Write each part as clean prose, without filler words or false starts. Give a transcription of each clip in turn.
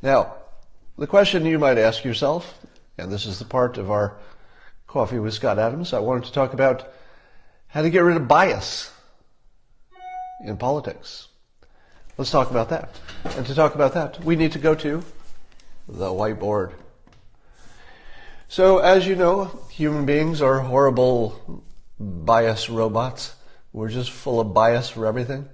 Now, the question you might ask yourself, and this is the part of our Coffee with Scott Adams, I wanted to talk about how to get rid of bias in politics. Let's talk about that. And to talk about that, we need to go to the whiteboard. So, as you know, human beings are horrible bias robots. We're just full of bias for everything.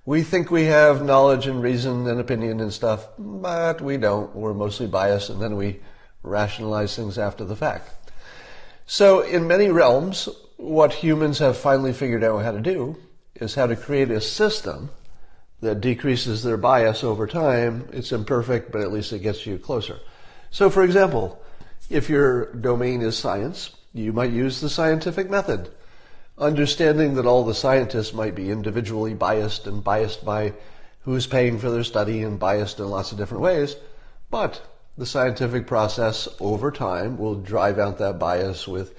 We think we have knowledge and reason and opinion and stuff, but we don't. We're mostly biased, and then we rationalize things after the fact. So in many realms, what humans have finally figured out how to do is how to create a system that decreases their bias over time. It's imperfect, but at least it gets you closer. So for example, if your domain is science, you might use the scientific method, understanding that all the scientists might be individually biased and biased by who's paying for their study and biased in lots of different ways, but the scientific process over time will drive out that bias with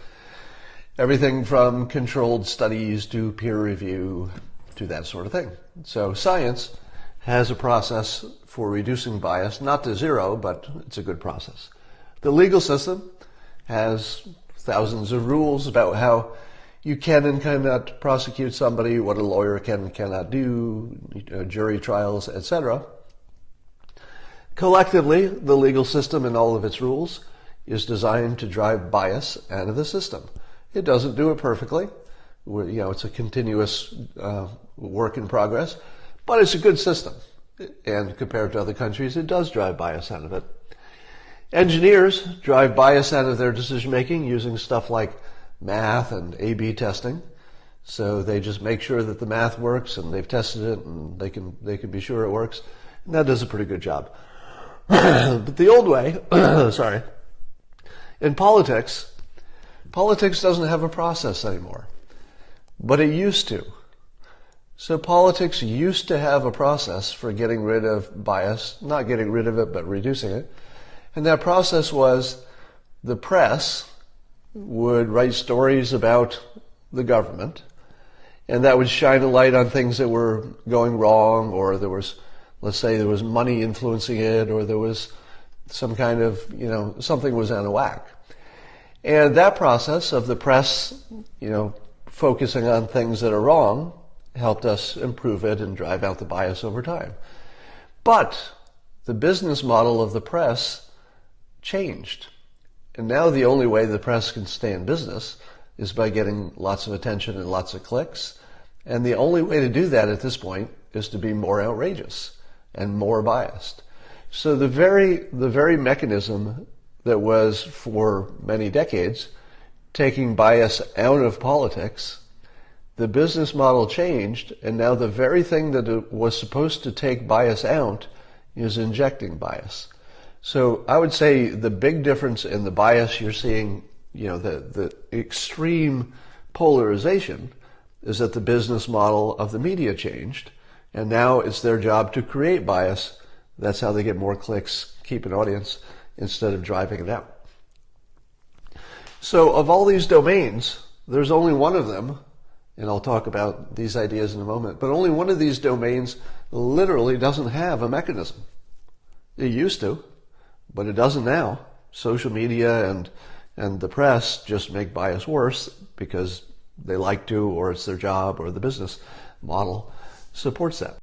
everything from controlled studies to peer review to that sort of thing. So science has a process for reducing bias, not to zero, but it's a good process. The legal system has thousands of rules about how you can and cannot prosecute somebody, what a lawyer can and cannot do, jury trials, etc. Collectively, the legal system and all of its rules is designed to drive bias out of the system. It doesn't do it perfectly. It's a continuous work in progress, but it's a good system. And compared to other countries, it does drive bias out of it. Engineers drive bias out of their decision-making using stuff like math and A/B testing. So they just make sure that the math works, and they've tested it, and they can be sure it works. And that does a pretty good job. But the old way, in politics doesn't have a process anymore. But it used to. So politics used to have a process for getting rid of bias, not getting rid of it, but reducing it. And that process was the press would write stories about the government, and that would shine a light on things that were going wrong, or let's say there was money influencing it, or there was some kind of, something was out of whack. And that process of the press, focusing on things that are wrong helped us improve it and drive out the bias over time. But the business model of the press changed. And now the only way the press can stay in business is by getting lots of attention and lots of clicks. And the only way to do that at this point is to be more outrageous and more biased. So the very mechanism that was for many decades taking bias out of politics, the business model changed, and now the very thing that was supposed to take bias out is injecting bias. So I would say the big difference in the bias you're seeing, the extreme polarization, is that the business model of the media changed, and now it's their job to create bias. That's how they get more clicks, keep an audience, instead of driving it out. So of all these domains, there's only one of them, and I'll talk about these ideas in a moment, but only one of these domains literally doesn't have a mechanism. It used to, but it doesn't now. Social media and the press just make bias worse because they like to, or it's their job, or the business model supports that.